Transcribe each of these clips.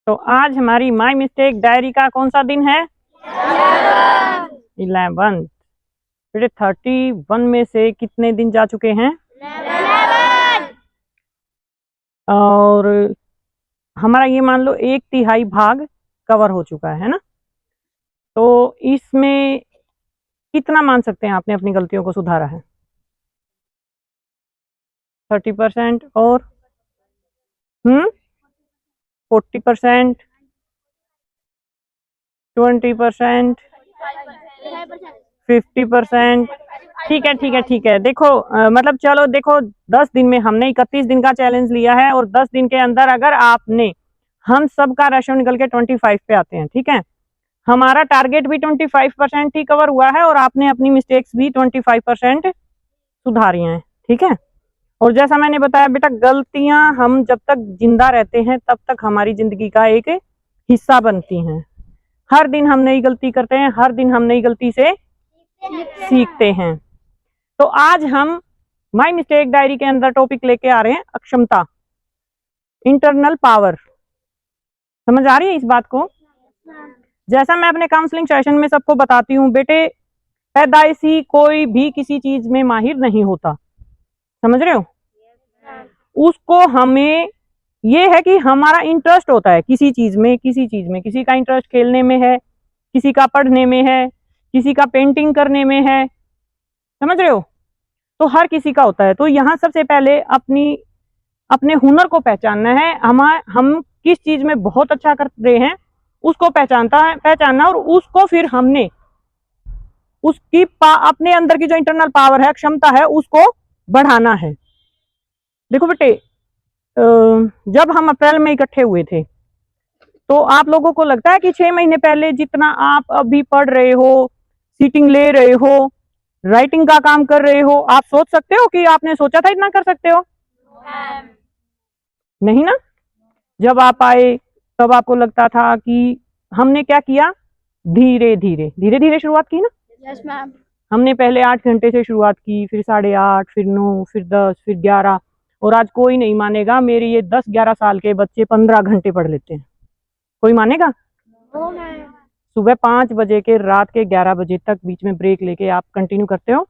तो आज हमारी माई मिस्टेक डायरी का कौन सा दिन है? 11। बेटे 31 में से कितने दिन जा चुके हैं? 11। और हमारा ये मान लो 1/3 भाग कवर हो चुका है ना। तो इसमें कितना मान सकते हैं आपने अपनी गलतियों को सुधारा है? 30% और 40%, 20%, 50%। ठीक है। देखो मतलब चलो देखो 10 दिन में हमने 31 दिन का चैलेंज लिया है और 10 दिन के अंदर अगर आपने हम सब का रेशो निकल के 25 पे आते हैं, ठीक है। हमारा टारगेट भी 25% ही कवर हुआ है और आपने अपनी मिस्टेक्स भी 25% सुधारी हैं, ठीक है। और जैसा मैंने बताया बेटा, गलतियां हम जब तक जिंदा रहते हैं तब तक हमारी जिंदगी का एक हिस्सा बनती हैं। हर दिन हम नई गलती करते हैं, हर दिन हम नई गलती से सीखते हैं। तो आज हम माई मिस्टेक डायरी के अंदर टॉपिक लेके आ रहे हैं अक्षमता, इंटरनल पावर। समझ आ रही है इस बात को? जैसा मैं अपने काउंसलिंग सेशन में सबको बताती हूँ बेटे, पैदाइशी कोई भी किसी चीज में माहिर नहीं होता, समझ रहे हो। उसको हमें ये है कि हमारा इंटरेस्ट होता है किसी चीज में। किसी का इंटरेस्ट खेलने में है, किसी का पढ़ने में है, किसी का पेंटिंग करने में है, समझ रहे हो। तो हर किसी का होता है। तो यहाँ सबसे पहले अपने हुनर को पहचानना है। हम किस चीज में बहुत अच्छा कर रहे हैं उसको पहचानना और उसको फिर हमने उसकी अपने अंदर की जो इंटरनल पावर है, क्षमता है, उसको बढ़ाना है। देखो बेटे, जब हम अप्रैल में इकट्ठे हुए थे तो आप लोगों को लगता है कि 6 महीने पहले जितना आप अभी पढ़ रहे हो, सीटिंग ले रहे हो, राइटिंग का काम कर रहे हो, आप सोच सकते हो कि आपने सोचा था इतना कर सकते हो? नहीं ना। जब आप आए तब आपको लगता था कि हमने क्या किया, धीरे धीरे शुरुआत की ना। Yes ma'am. हमने पहले 8 घंटे से शुरुआत की, फिर 8:30, फिर 9, फिर 10, फिर 11, और आज कोई नहीं मानेगा मेरे ये 10-11 साल के बच्चे 15 घंटे पढ़ लेते हैं। कोई मानेगा? सुबह 5 बजे के रात के 11 बजे तक बीच में ब्रेक लेके आप कंटिन्यू करते हो।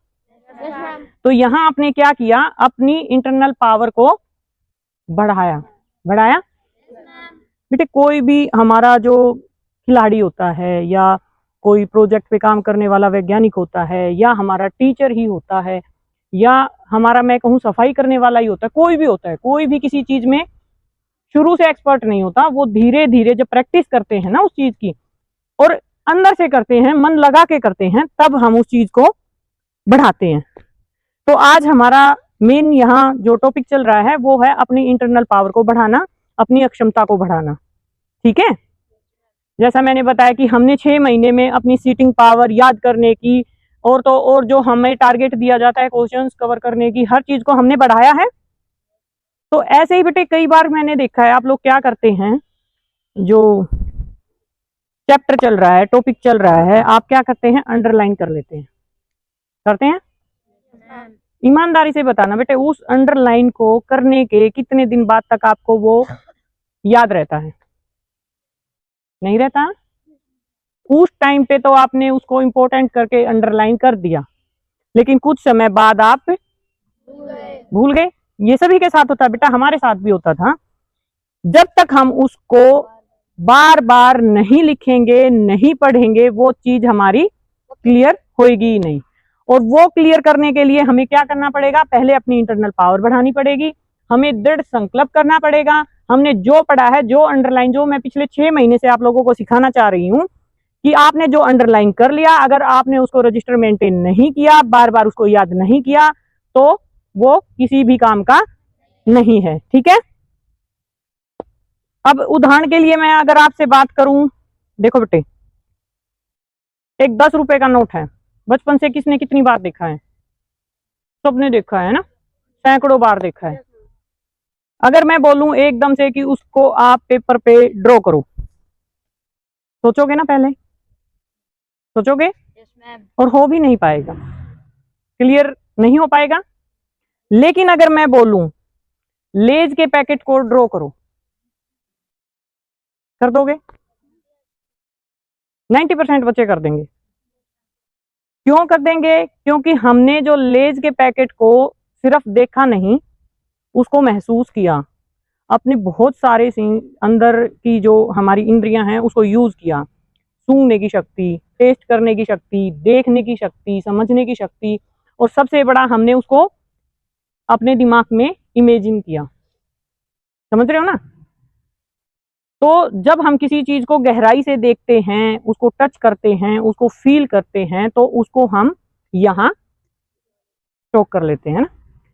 तो यहाँ आपने क्या किया, अपनी इंटरनल पावर को बढ़ाया। बेटे कोई भी हमारा जो खिलाड़ी होता है, या कोई प्रोजेक्ट पे काम करने वाला वैज्ञानिक होता है, या हमारा टीचर ही होता है, या हमारा मैं कहूँ सफाई करने वाला ही होता है, कोई भी होता है, कोई भी किसी चीज में शुरू से एक्सपर्ट नहीं होता। वो धीरे धीरे जब प्रैक्टिस करते हैं ना उस चीज की, और अंदर से करते हैं, मन लगा के करते हैं, तब हम उस चीज को बढ़ाते हैं। तो आज हमारा मेन यहाँ जो टॉपिक चल रहा है वो है अपनी इंटरनल पावर को बढ़ाना, अपनी अक्षमता को बढ़ाना, ठीक है। जैसा मैंने बताया कि हमने 6 महीने में अपनी सीटिंग पावर याद करने की, और तो और जो हमें टारगेट दिया जाता है क्वेश्चंस कवर करने की, हर चीज को हमने बढ़ाया है। तो ऐसे ही बेटे कई बार मैंने देखा है आप लोग क्या करते हैं, जो चैप्टर चल रहा है, टॉपिक चल रहा है, आप क्या करते हैं, अंडरलाइन कर लेते हैं। करते हैं? ईमानदारी से बताना बेटे, उस अंडरलाइन को करने के कितने दिन बाद तक आपको वो याद रहता है? नहीं रहता। उस टाइम पे तो आपने उसको इंपॉर्टेंट करके अंडरलाइन कर दिया, लेकिन कुछ समय बाद आप भूल गए। ये सभी के साथ होता है बेटा, हमारे साथ भी होता था। जब तक हम उसको बार बार नहीं लिखेंगे, नहीं पढ़ेंगे, वो चीज हमारी क्लियर होगी ही नहीं। और वो क्लियर करने के लिए हमें क्या करना पड़ेगा, पहले अपनी इंटरनल पावर बढ़ानी पड़ेगी, हमें दृढ़ संकल्प करना पड़ेगा। हमने जो पढ़ा है, जो अंडरलाइन, जो मैं पिछले 6 महीने से आप लोगों को सिखाना चाह रही हूँ, कि आपने जो अंडरलाइन कर लिया, अगर आपने उसको रजिस्टर मेंटेन नहीं किया, बार बार उसको याद नहीं किया, तो वो किसी भी काम का नहीं है, ठीक है। अब उदाहरण के लिए मैं अगर आपसे बात करूं, देखो बेटे, एक 10 रुपए का नोट है, बचपन से किसने कितनी बार देखा है? सबने देखा है ना, सैकड़ों बार देखा है। अगर मैं बोलूं एकदम से कि उसको आप पेपर पे ड्रॉ करो, सोचोगे ना? पहले सोचोगे, और हो भी नहीं पाएगा, क्लियर नहीं हो पाएगा। लेकिन अगर मैं बोलूं लेज के पैकेट को ड्रॉ करो, कर दोगे? 90% बच्चे कर देंगे। क्यों कर देंगे? क्योंकि हमने जो लेज के पैकेट को सिर्फ देखा नहीं, उसको महसूस किया, अपने बहुत सारे अंदर की जो हमारी इंद्रियां हैं उसको यूज किया, सूंघने की शक्ति, टेस्ट करने की शक्ति, देखने की शक्ति, समझने की शक्ति, और सबसे बड़ा हमने उसको अपने दिमाग में इमेजिन किया। समझ रहे हो ना? तो जब हम किसी चीज को गहराई से देखते हैं, उसको टच करते हैं, उसको फील करते हैं, तो उसको हम यहाँ स्टॉक कर लेते हैं ना।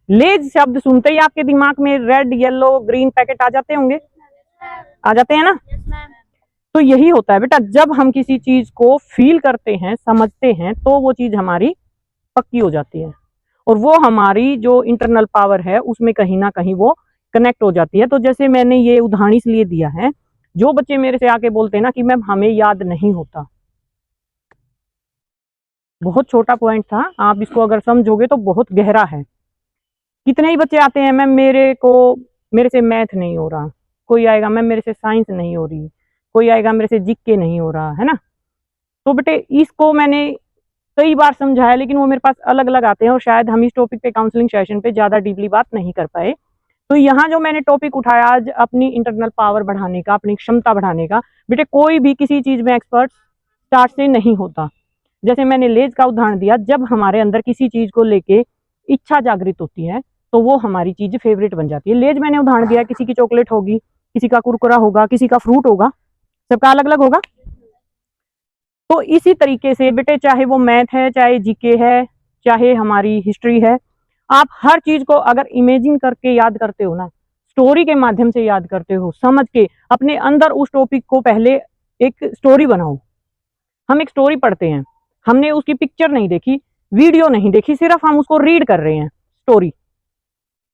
लेज शब्द सुनते ही आपके दिमाग में रेड, येलो, ग्रीन पैकेट आ जाते होंगे, आ जाते हैं ना? तो यही होता है बेटा, जब हम किसी चीज को फील करते हैं, समझते हैं, तो वो चीज हमारी पक्की हो जाती है, और वो हमारी जो इंटरनल पावर है उसमें कहीं ना कहीं वो कनेक्ट हो जाती है। तो जैसे मैंने ये उदाहरण इसलिए दिया है, जो बच्चे मेरे से आके बोलते हैं ना कि मैम हमें याद नहीं होता, बहुत छोटा पॉइंट था, आप इसको अगर समझोगे तो बहुत गहरा है। कितने ही बच्चे आते हैं, मैम मेरे से मैथ नहीं हो रहा, कोई आएगा मैम मेरे से साइंस नहीं हो रही, कोई आएगा मेरे से जीके नहीं हो रहा है ना। तो बेटे इसको मैंने कई बार समझाया, लेकिन वो मेरे पास अलग अलग आते हैं, और शायद हम इस टॉपिक पे काउंसलिंग सेशन पे ज्यादा डीपली बात नहीं कर पाए। तो यहाँ जो मैंने टॉपिक उठाया आज, अपनी इंटरनल पावर बढ़ाने का, अपनी क्षमता बढ़ाने का, बेटे कोई भी किसी चीज में एक्सपर्ट स्टार्ट से नहीं होता। जैसे मैंने लेज का उदाहरण दिया, जब हमारे अंदर किसी चीज को लेके इच्छा जागृत होती है तो वो हमारी चीज फेवरेट बन जाती है। लेज मैंने उदाहरण दिया, किसी की चॉकलेट होगी, किसी का कुरकुरा होगा, किसी का फ्रूट होगा, सबका अलग अलग होगा। तो इसी तरीके से बेटे, चाहे वो मैथ है, चाहे जीके है, चाहे हमारी हिस्ट्री है, आप हर चीज को अगर इमेजिन करके याद करते हो ना, स्टोरी के माध्यम से याद करते हो, समझ के अपने अंदर उस टॉपिक को पहले एक स्टोरी बनाओ। हम एक स्टोरी पढ़ते हैं, हमने उसकी पिक्चर नहीं देखी, वीडियो नहीं देखी, सिर्फ हम उसको रीड कर रहे हैं स्टोरी।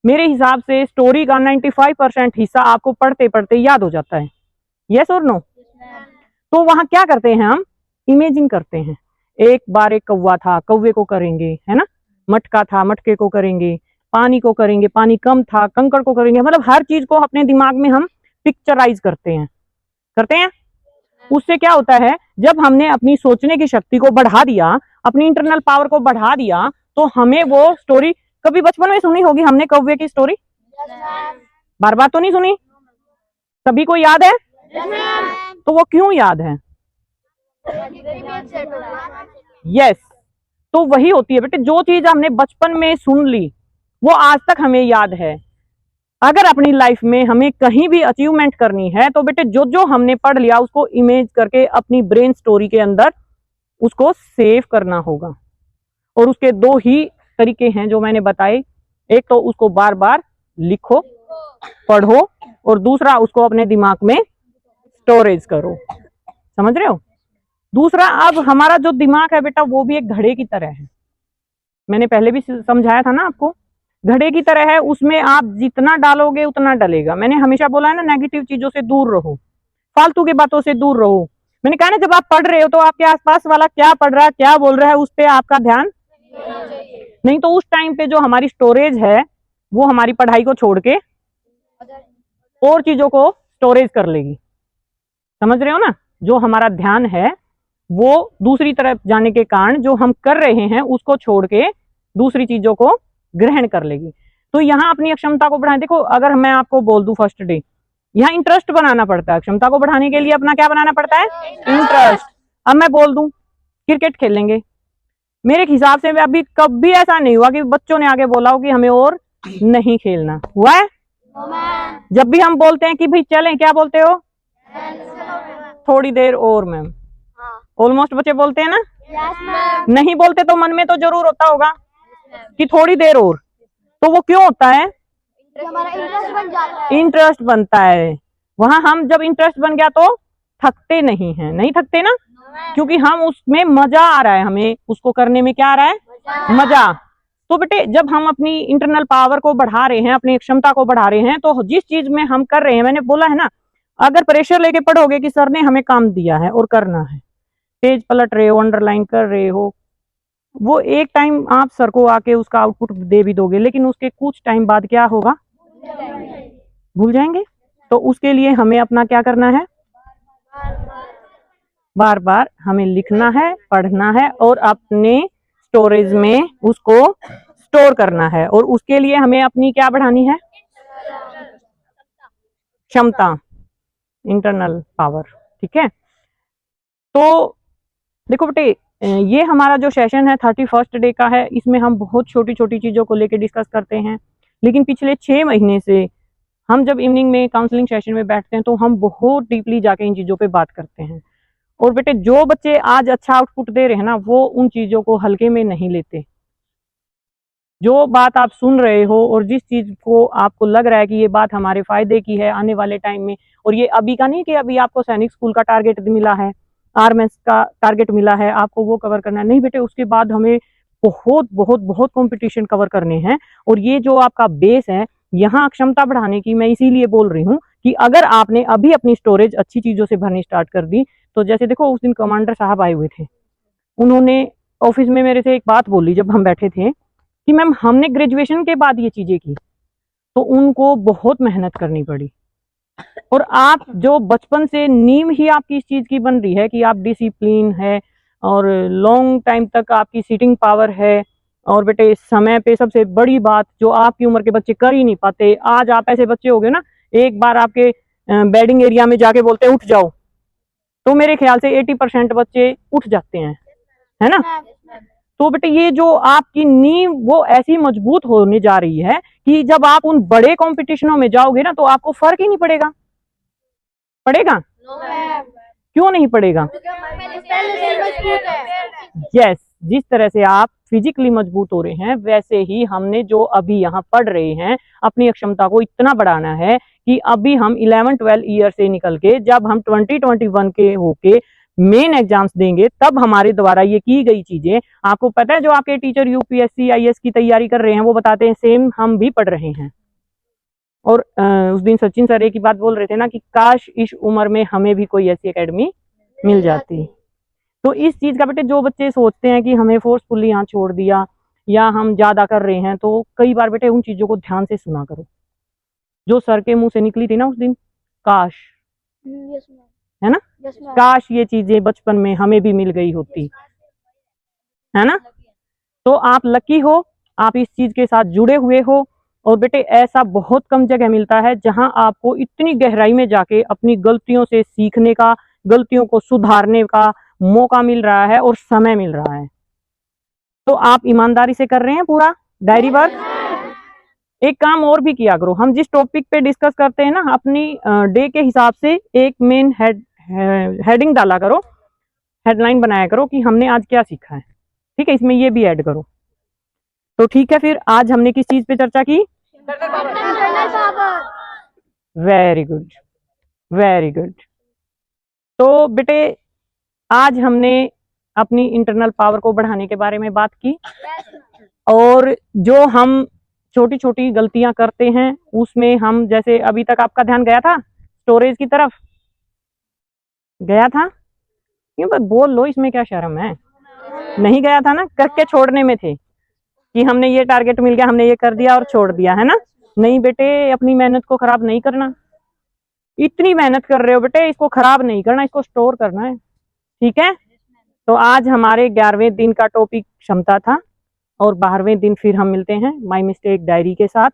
मेरे हिसाब से स्टोरी का 95% हिस्सा आपको पढ़ते पढ़ते याद हो जाता है। यस और नो? तो वहां क्या करते हैं, हम इमेजिन करते हैं। एक बार एक कौवा था, कौवे को करेंगे, है ना। मटका था, मटके को करेंगे। पानी को करेंगे, पानी कम था, कंकड़ को करेंगे। मतलब हर चीज को अपने दिमाग में हम पिक्चराइज करते हैं। उससे क्या होता है, जब हमने अपनी सोचने की शक्ति को बढ़ा दिया, अपनी इंटरनल पावर को बढ़ा दिया, तो हमें वो स्टोरी, कभी बचपन में सुनी होगी हमने कौवे की स्टोरी, बार बार तो नहीं सुनी, सभी को याद है। तो वो क्यों याद है? यस, तो वही होती है बेटे, जो चीज हमने बचपन में सुन ली वो आज तक हमें याद है। अगर अपनी लाइफ में हमें कहीं भी अचीवमेंट करनी है तो बेटे जो जो हमने पढ़ लिया उसको इमेज करके अपनी ब्रेन स्टोरी के अंदर उसको सेव करना होगा। और उसके दो ही तरीके हैं जो मैंने बताए, एक तो उसको बार बार लिखो, पढ़ो, और दूसरा उसको अपने दिमाग में स्टोरेज करो। समझ रहे हो? दूसरा, अब हमारा जो दिमाग है बेटा वो भी एक घड़े की तरह है। मैंने पहले भी समझाया था ना आपको, घड़े की तरह है, उसमें आप जितना डालोगे उतना डलेगा। मैंने हमेशा बोला है ना, नेगेटिव चीजों से दूर रहो, फालतू की बातों से दूर रहो। मैंने कहा ना, जब आप पढ़ रहे हो तो आपके आसपास वाला क्या पढ़ रहा है, क्या बोल रहा है, उस पर आपका ध्यान नहीं। तो उस टाइम पे जो हमारी स्टोरेज है वो हमारी पढ़ाई को छोड़ के और चीजों को स्टोरेज कर लेगी। समझ रहे हो ना? जो हमारा ध्यान है वो दूसरी तरफ जाने के कारण जो हम कर रहे हैं उसको छोड़ के दूसरी चीजों को ग्रहण कर लेगी। तो यहाँ अपनी क्षमता को बढ़ाएं। देखो, अगर मैं आपको बोल दूं फर्स्ट डे, यहाँ इंटरेस्ट बनाना पड़ता है। क्षमता को बढ़ाने के लिए अपना क्या बनाना पड़ता है? इंटरेस्ट। अब मैं बोल दूं क्रिकेट खेलेंगे, मेरे हिसाब से अभी कभी ऐसा नहीं हुआ कि बच्चों ने आगे बोला हो कि हमें और नहीं खेलना। हुआ है? जब भी हम बोलते हैं कि भाई चलें, क्या बोलते हो? थोड़ी देर और मैम। ऑलमोस्ट बच्चे बोलते हैं ना? नहीं बोलते तो मन में तो जरूर होता होगा कि थोड़ी देर और। तो वो क्यों होता है? इंटरेस्ट बनता है। वहां हम जब इंटरेस्ट बन गया तो थकते नहीं हैं। नहीं थकते ना, क्योंकि हम उसमें मजा आ रहा है, हमें उसको करने में क्या आ रहा है? मजा। तो बेटे जब हम अपनी इंटरनल पावर को बढ़ा रहे हैं, अपनी क्षमता को बढ़ा रहे हैं, तो जिस चीज में हम कर रहे हैं, मैंने बोला है ना, अगर प्रेशर लेके पढ़ोगे कि सर ने हमें काम दिया है और करना है, पेज पलट रहे हो, अंडरलाइन कर रहे हो, वो एक टाइम आप सर को आके उसका आउटपुट दे भी दोगे, लेकिन उसके कुछ टाइम बाद क्या होगा? भूल जाएंगे। तो उसके लिए हमें अपना क्या करना है? बार बार हमें लिखना है, पढ़ना है और अपने स्टोरेज में उसको स्टोर करना है। और उसके लिए हमें अपनी क्या बढ़ानी है? क्षमता, इंटरनल पावर। ठीक है, तो देखो बेटे, ये हमारा जो सेशन है 31st डे का है, इसमें हम बहुत छोटी छोटी चीजों को लेकर डिस्कस करते हैं। लेकिन पिछले 6 महीने से हम जब इवनिंग में काउंसलिंग सेशन में बैठते हैं तो हम बहुत डीपली जाके इन चीजों पे बात करते हैं। और बेटे, जो बच्चे आज अच्छा आउटपुट दे रहे हैं ना, वो उन चीजों को हल्के में नहीं लेते। जो बात आप सुन रहे हो और जिस चीज को आपको लग रहा है कि ये बात हमारे फायदे की है आने वाले टाइम में, और ये अभी का नहीं कि अभी आपको सैनिक स्कूल का टारगेट मिला है, आर्मएस का टारगेट मिला है, आपको वो कवर करना है, नहीं बेटे, उसके बाद हमें बहुत बहुत बहुत कंपटीशन कवर करने हैं। और ये जो आपका बेस है, यहाँ क्षमता बढ़ाने की मैं इसीलिए बोल रही हूँ कि अगर आपने अभी अपनी स्टोरेज अच्छी चीजों से भरनी स्टार्ट कर दी, तो जैसे देखो उस दिन कमांडर साहब आए हुए थे, उन्होंने ऑफिस में मेरे से एक बात बोली जब हम बैठे थे कि मैम हमने ग्रेजुएशन के बाद ये चीजें की, तो उनको बहुत मेहनत करनी पड़ी। और आप जो बचपन से नींव ही आपकी इस चीज की बन रही है कि आप डिसिप्लिन है और लॉन्ग टाइम तक आपकी सीटिंग पावर है, और बेटे समय पे सबसे बड़ी बात जो आपकी उम्र के बच्चे कर ही नहीं पाते। आज आप ऐसे बच्चे हो गए ना, एक बार आपके बेडिंग एरिया में जाके बोलते हैं उठ जाओ, तो मेरे ख्याल से 80% बच्चे उठ जाते हैं, है ना। तो बेटे, ये जो आपकी नींव वो ऐसी मजबूत होने जा रही है कि जब आप उन बड़े कॉम्पिटिशनों में जाओगे ना, तो आपको फर्क ही नहीं पड़ेगा। पड़ेगा? क्यों नहीं पड़ेगा? यस, जिस तरह से आप फिजिकली मजबूत हो रहे हैं, वैसे ही हमने जो अभी यहाँ पढ़ रहे हैं, अपनी क्षमता को इतना बढ़ाना है कि अभी हम 11-12 ईयर से निकल के जब हम 2021 के होके मेन एग्जाम्स देंगे, तब हमारे द्वारा ये की गई चीजें, आपको पता है जो आपके टीचर यूपीएससी आईएएस की तैयारी कर रहे हैं वो बताते हैं, सेम हम भी पढ़ रहे हैं। और उस दिन सचिन सर एक ही बात बोल रहे थे ना कि काश इस उम्र में हमें भी कोई ऐसी एकेडमी मिल जाती। तो इस चीज का बेटे, जो बच्चे सोचते हैं कि हमें फोर्सफुली यहाँ छोड़ दिया या हम ज्यादा कर रहे हैं, तो कई बार बेटे उन चीजों को ध्यान से सुना करो जो सर के मुंह से निकली थी ना उस दिन, काश, है ना, काश ये चीजें बचपन में हमें भी मिल गई होती, है ना। तो आप लकी हो, आप इस चीज के साथ जुड़े हुए हो। और बेटे, ऐसा बहुत कम जगह मिलता है जहां आपको इतनी गहराई में जाके अपनी गलतियों से सीखने का, गलतियों को सुधारने का मौका मिल रहा है और समय मिल रहा है। तो आप ईमानदारी से कर रहे हैं पूरा डायरी वर्क। एक काम और भी किया करो, हम जिस टॉपिक पे डिस्कस करते हैं ना, अपनी डे के हिसाब से एक मेन हेडिंग डाला करो, हेडलाइन बनाया करो कि हमने आज क्या सीखा है। ठीक है, इसमें ये भी ऐड करो। तो ठीक है, फिर आज हमने किस चीज पे चर्चा की? Very good, very good. तो बेटे, आज हमने अपनी इंटरनल पावर को बढ़ाने के बारे में बात की, और जो हम छोटी छोटी गलतियां करते हैं उसमें हम, जैसे अभी तक आपका ध्यान गया था स्टोरेज की तरफ, गया था? क्यों बस बोल लो, इसमें क्या शर्म है? नहीं गया था ना, करके छोड़ने में थे कि हमने ये टारगेट मिल गया, हमने ये कर दिया और छोड़ दिया, है ना। नहीं बेटे, अपनी मेहनत को खराब नहीं करना। इतनी मेहनत कर रहे हो बेटे, इसको खराब नहीं करना, इसको स्टोर करना है। ठीक है, तो आज हमारे 11वें दिन का टॉपिक क्षमता था, और 12वें दिन फिर हम मिलते हैं माई मिस्टेक डायरी के साथ।